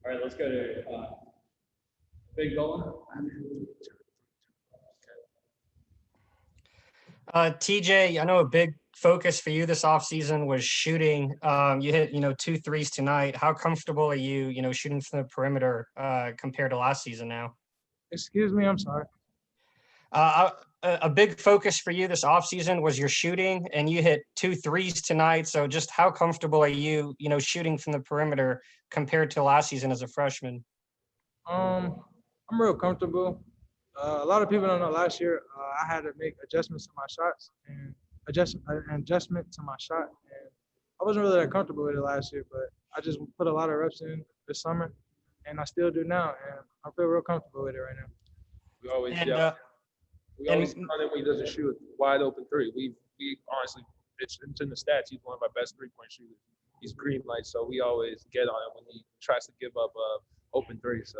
All right, let's go to Big Golan. TJ, I know a big focus for you this offseason was shooting. You hit, 2 threes tonight. How comfortable are you, shooting from the perimeter compared to last season now? Excuse me, I'm sorry. A big focus for you this offseason was your shooting, and you hit 2 threes tonight. So just how comfortable are you, shooting from the perimeter compared to last season as a freshman? I'm real comfortable. A lot of people don't know last year I had to make adjustments to my shots and adjustment to my shot. And I wasn't really that comfortable with it last year, but I just put a lot of reps in this summer, and I still do now. And I feel real comfortable with it right now. We always And, we always count him when he doesn't shoot a wide open three. We honestly, it's in the stats. He's one of our best 3-point shooters. He's green light, so we always get on him when he tries to give up a open three. So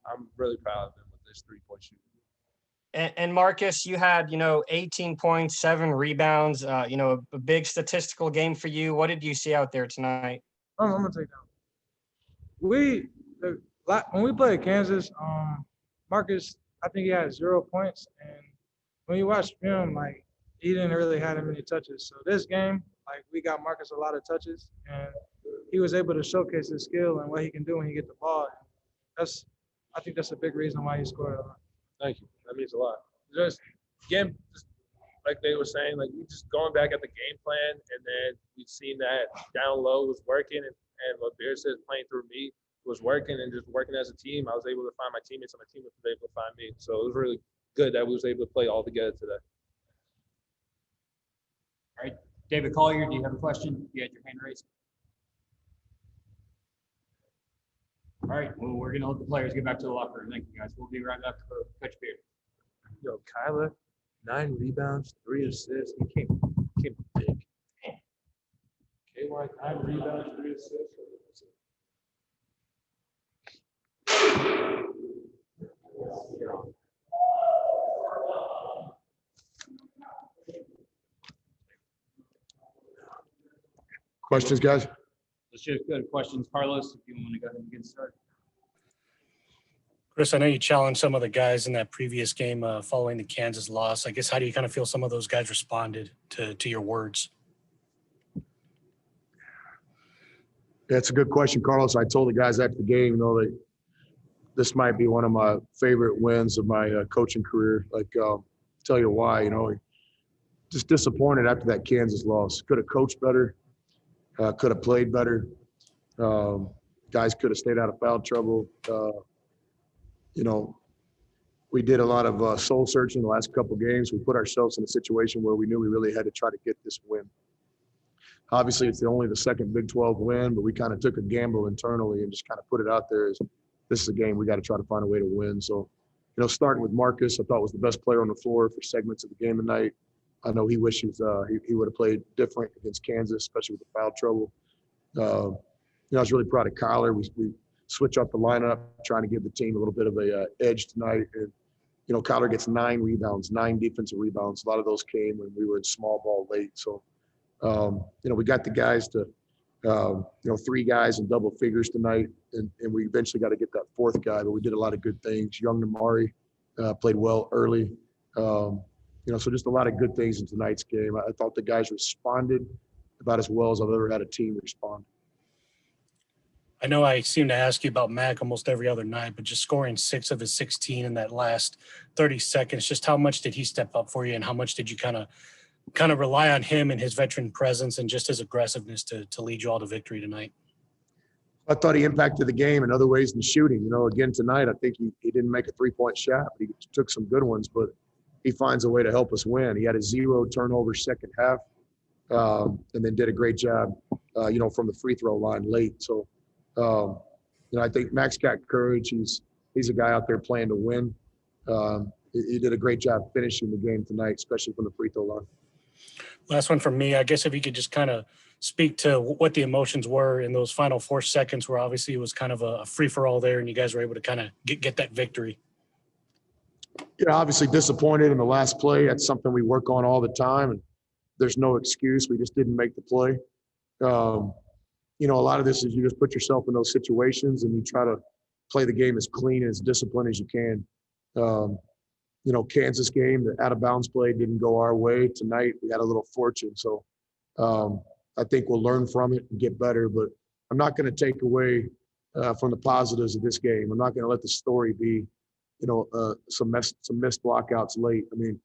I'm really proud of him with this 3-point shooting. And Marcus, you had, 18 points, 7 rebounds, a big statistical game for you. What did you see out there tonight? I'm gonna take that. When we played Kansas, Marcus, I think he had 0 points, and when you watch film, like he didn't really have that many touches. So this game, like we got Marcus a lot of touches, and he was able to showcase his skill and what he can do when he get the ball. I think that's a big reason why he scored a lot. Thank you. That means a lot. Just like they were saying, like we just going back at the game plan, and then we've seen that down low was working, and what Bear says playing through me was working, and just working as a team. I was able to find my teammates, and my teammates were able to find me. So it was really good that we was able to play all together today. All right, David Collier, do you have a question? You had your hand raised. All right, well, we're going to let the players get back to the locker room. Thank you, guys. We'll be right back for Coach Beard. Yo, Kyler, 9 rebounds, 3 assists. He came big. KY, 9 rebounds, 3 assists. Questions, guys? Let's just go to questions. Carlos, if you want to go ahead and get started. Chris, I know you challenged some of the guys in that previous game following the Kansas loss. I guess how do you kind of feel some of those guys responded to your words? That's a good question, Carlos. I told the guys after the game, that this might be one of my favorite wins of my coaching career. Tell you why, just disappointed after that Kansas loss. Could have coached better, could have played better. Guys could have stayed out of foul trouble. We did a lot of soul searching the last couple games. We put ourselves in a situation where we knew we really had to try to get this win. Obviously, it's only the second Big 12 win, but we kind of took a gamble internally and just kind of put it out there as this is a game we got to try to find a way to win. So, starting with Marcus, I thought was the best player on the floor for segments of the game tonight. I know he wishes he would have played different against Kansas, especially with the foul trouble. I was really proud of Kyler. We switch up the lineup, trying to give the team a little bit of a edge tonight. And, Kyler gets 9 rebounds, 9 defensive rebounds. A lot of those came when we were in small ball late. So, we got the guys to, 3 guys in double figures tonight, and we eventually got to get that 4th guy, but we did a lot of good things. Young Namari played well early. So just a lot of good things in tonight's game. I thought the guys responded about as well as I've ever had a team respond. I know I seem to ask you about Mac almost every other night, but just scoring 6 of his 16 in that last 30 seconds, just how much did he step up for you, and how much did you kind of rely on him and his veteran presence and just his aggressiveness to lead you all to victory tonight? I thought he impacted the game in other ways than shooting. Again, tonight, I think he didn't make a 3-point shot, but he took some good ones, but he finds a way to help us win. He had a 0 turnover second half, and then did a great job, from the free throw line late. So, I think Mac's got courage. He's a guy out there playing to win. He did a great job finishing the game tonight, especially from the free throw line. Last one from me. I guess if you could just kind of speak to what the emotions were in those final 4 seconds, where obviously it was kind of a free-for-all there and you guys were able to kind of get that victory. Obviously disappointed in the last play. That's something we work on all the time, and there's no excuse. We just didn't make the play. you know, a lot of this is you just put yourself in those situations and you try to play the game as clean and as disciplined as you can. You know, Kansas game, the out of bounds play didn't go our way. Tonight, we had a little fortune. So I think we'll learn from it and get better, but I'm not going to take away from the positives of this game. I'm not going to let the story be, you know, some missed blockouts late. I mean,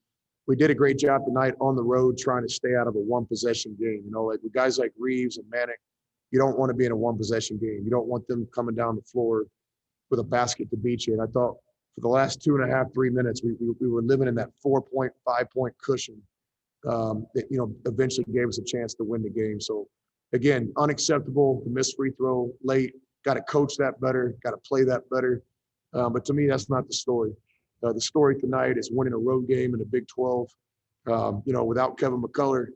we did a great job tonight on the road trying to stay out of a one-possession game. You know, like with guys like Reeves and Manick, you don't want to be in a one-possession game. You don't want them coming down the floor with a basket to beat you. And I thought for the last 2.5, 3 minutes, we were living in that 4-point, 5-point cushion that, you know, eventually gave us a chance to win the game. So, again, unacceptable, the missed free throw late. Got to coach that better, got to play that better. But to me, that's not the story. The story tonight is winning a road game in the Big 12. You know, without Kevin McCullough,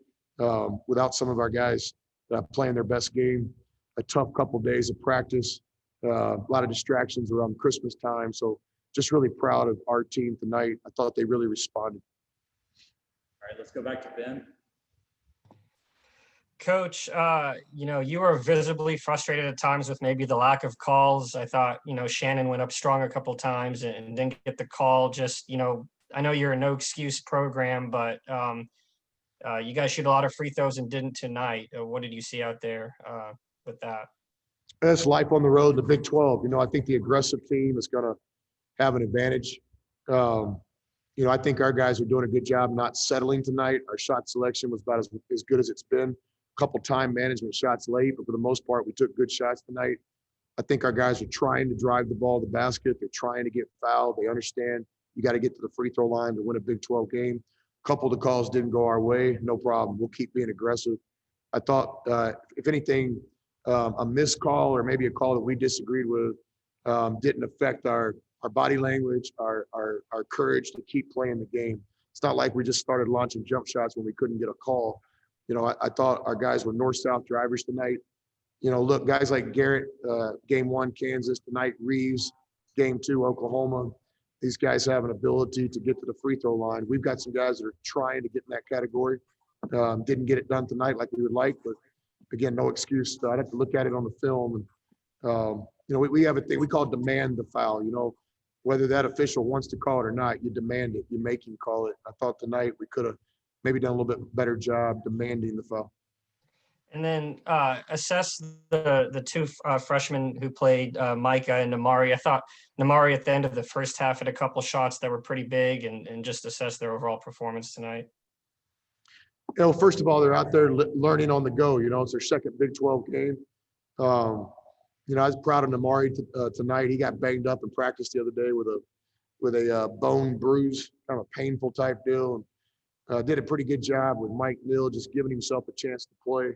without some of our guys playing their best game, a tough couple days of practice, a lot of distractions around Christmas time. So just really proud of our team tonight. I thought they really responded. All right, let's go back to Ben. Coach, you know, you were visibly frustrated at times with maybe the lack of calls. I thought, you know, Shannon went up strong a couple times and didn't get the call. Just, you know, I know you're a no excuse program, but you guys shoot a lot of free throws and didn't tonight. What did you see out there with that? That's life on the road in the Big 12. You know, I think the aggressive team is going to have an advantage. You know, I think our guys are doing a good job not settling tonight. Our shot selection was about as good as it's been. A couple time management shots late, but for the most part, we took good shots tonight. I think our guys are trying to drive the ball to the basket. They're trying to get fouled. They understand you got to get to the free throw line to win a Big 12 game. A couple of the calls didn't go our way. No problem. We'll keep being aggressive. I thought, if anything, a missed call or maybe a call that we disagreed with didn't affect our body language, our courage to keep playing the game. It's not like we just started launching jump shots when we couldn't get a call. You know, I thought our guys were north-south drivers tonight. You know, look, guys like Garrett, game 1, Kansas tonight, Reeves, game 2, Oklahoma. These guys have an ability to get to the free throw line. We've got some guys that are trying to get in that category. Didn't get it done tonight like we would like, but again, no excuse. I'd have to look at it on the film. And, you know, we have a thing we call demand the foul. You know, whether that official wants to call it or not, you demand it. You make him call it. I thought tonight we could have maybe done a little bit better job demanding the foul. And then assess the two freshmen who played, Micah and Namari. I thought Namari at the end of the first half had a couple shots that were pretty big, and just assess their overall performance tonight. You know, first of all, they're out there learning on the go. You know, it's their second Big 12 game. You know, I was proud of Namari tonight. He got banged up in practice the other day with a bone bruise, kind of a painful type deal. And did a pretty good job with Mike Neal just giving himself a chance to play.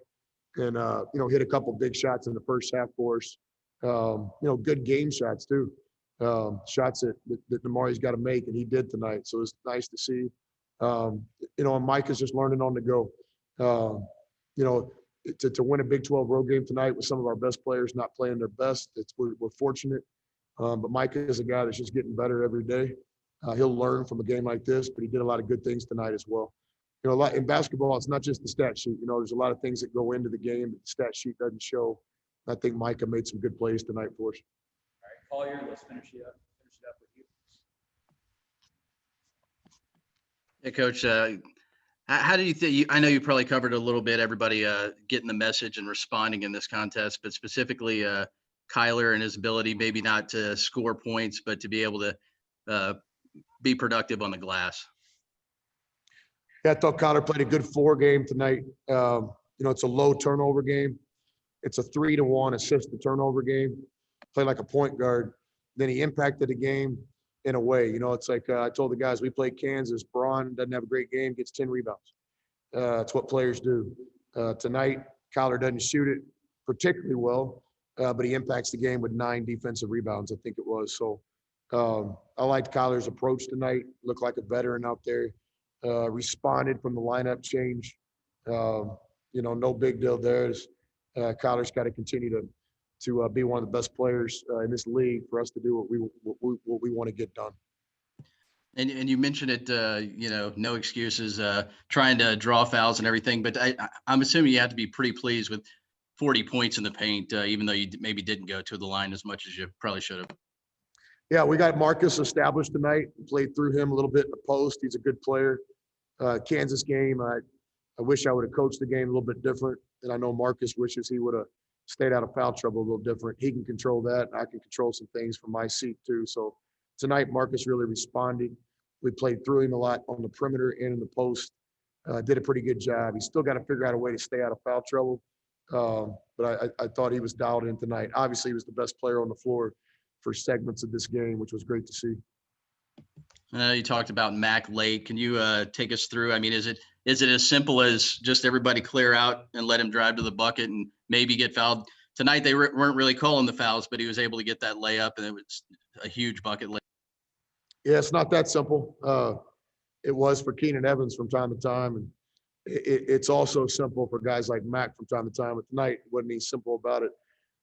And, you know, hit a couple big shots in the first half for us. You know, good game shots too. Shots that Namari's got to make, and he did tonight. So it's nice to see. You know, and Mike is just learning on the go. You know, to win a Big 12 road game tonight with some of our best players not playing their best, we're fortunate. But Mike is a guy that's just getting better every day. He'll learn from a game like this, but he did a lot of good things tonight as well. You know, a lot in basketball, it's not just the stat sheet. You know, there's a lot of things that go into the game that the stat sheet doesn't show. I think Micah made some good plays tonight for us. All right, Collier, let's finish it up with you. Hey, Coach. How do you think? I know you probably covered a little bit. Everybody getting the message and responding in this contest, but specifically Kyler and his ability, maybe not to score points, but to be able to be productive on the glass. Yeah, I thought Kyler played a good 4 game tonight. You know, it's a low turnover game. It's a 3-to-1 assist to turnover game. Played like a point guard. Then he impacted the game in a way. You know, it's like I told the guys, we played Kansas. Braun doesn't have a great game, gets 10 rebounds. That's what players do. Tonight, Kyler doesn't shoot it particularly well, but he impacts the game with 9 defensive rebounds, I think it was. So I liked Kyler's approach tonight. Looked like a veteran out there. Responded from the lineup change. You know, no big deal there. Kyler's got to continue to be one of the best players in this league for us to do what we want to get done. And you mentioned it, you know, no excuses, trying to draw fouls and everything. But I'm assuming you have to be pretty pleased with 40 points in the paint, even though you maybe didn't go to the line as much as you probably should have. Yeah, we got Marcus established tonight. Played through him a little bit in the post. He's a good player. Kansas game, I wish I would have coached the game a little bit different. And I know Marcus wishes he would have stayed out of foul trouble a little different. He can control that, and I can control some things from my seat too. So tonight, Marcus really responded. We played through him a lot on the perimeter and in the post. Did a pretty good job. He's still got to figure out a way to stay out of foul trouble. But I thought he was dialed in tonight. Obviously, he was the best player on the floor for segments of this game, which was great to see. You talked about Mac late. Can you take us through? I mean, is it as simple as just everybody clear out and let him drive to the bucket and maybe get fouled? Tonight, they weren't really calling the fouls, but he was able to get that layup, and it was a huge bucket. Yeah, it's not that simple. It was for Keenan Evans from time to time, and it's also simple for guys like Mac from time to time. But tonight, wasn't any simple about it.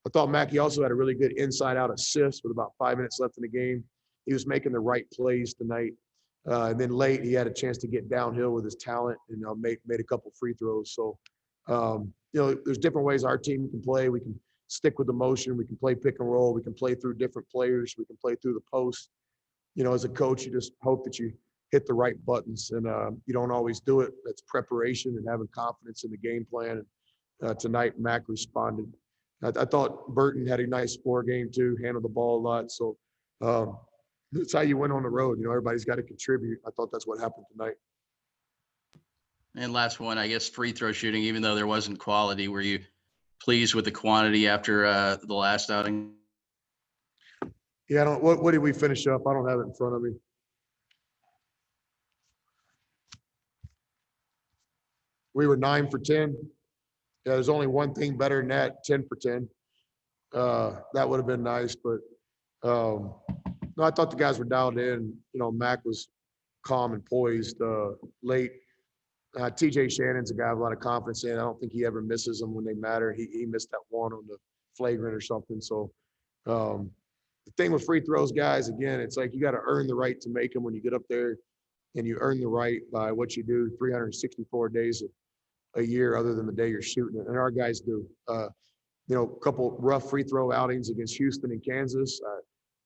I thought Mackey also had a really good inside-out assist with about 5 minutes left in the game. He was making the right plays tonight. And then late, he had a chance to get downhill with his talent and made a couple free throws. So, there's different ways our team can play. We can stick with the motion. We can play pick and roll. We can play through different players. We can play through the post. As a coach, you just hope that you hit the right buttons. And you don't always do it. That's preparation and having confidence in the game plan. And tonight, Mac responded. I thought Burton had a nice floor game too, handled the ball a lot. So that's how you win on the road. Everybody's got to contribute. I thought that's what happened tonight. And last one, I guess, free throw shooting, even though there wasn't quality, were you pleased with the quantity after the last outing? Yeah, what did we finish up? I don't have it in front of me. We were 9 for 10. Yeah, there's only one thing better than that, 10 for 10. That would have been nice, but no, I thought the guys were dialed in. Mac was calm and poised late. TJ Shannon's a guy I have a lot of confidence in. I don't think he ever misses them when they matter. He missed that one on the flagrant or something. So the thing with free throws, guys, again, it's like you got to earn the right to make them when you get up there, and you earn the right by what you do 364 days a year other than the day you're shooting it. And our guys do. A couple rough free throw outings against Houston and Kansas.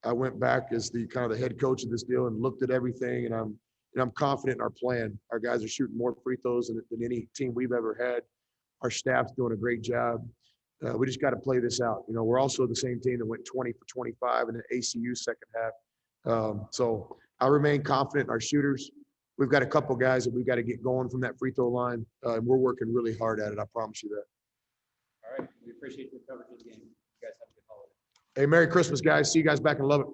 I went back as the kind of the head coach of this deal and looked at everything, and I'm confident in our plan. Our guys are shooting more free throws than any team we've ever had. Our staff's doing a great job. We just got to play this out. We're also the same team that went 20 for 25 in the ACU second half. So I remain confident in our shooters. We've got a couple guys that we've got to get going from that free throw line, and we're working really hard at it. I promise you that. All right. We appreciate your coverage of the game. You guys have a good holiday. Hey, Merry Christmas, guys. See you guys back in Lubbock.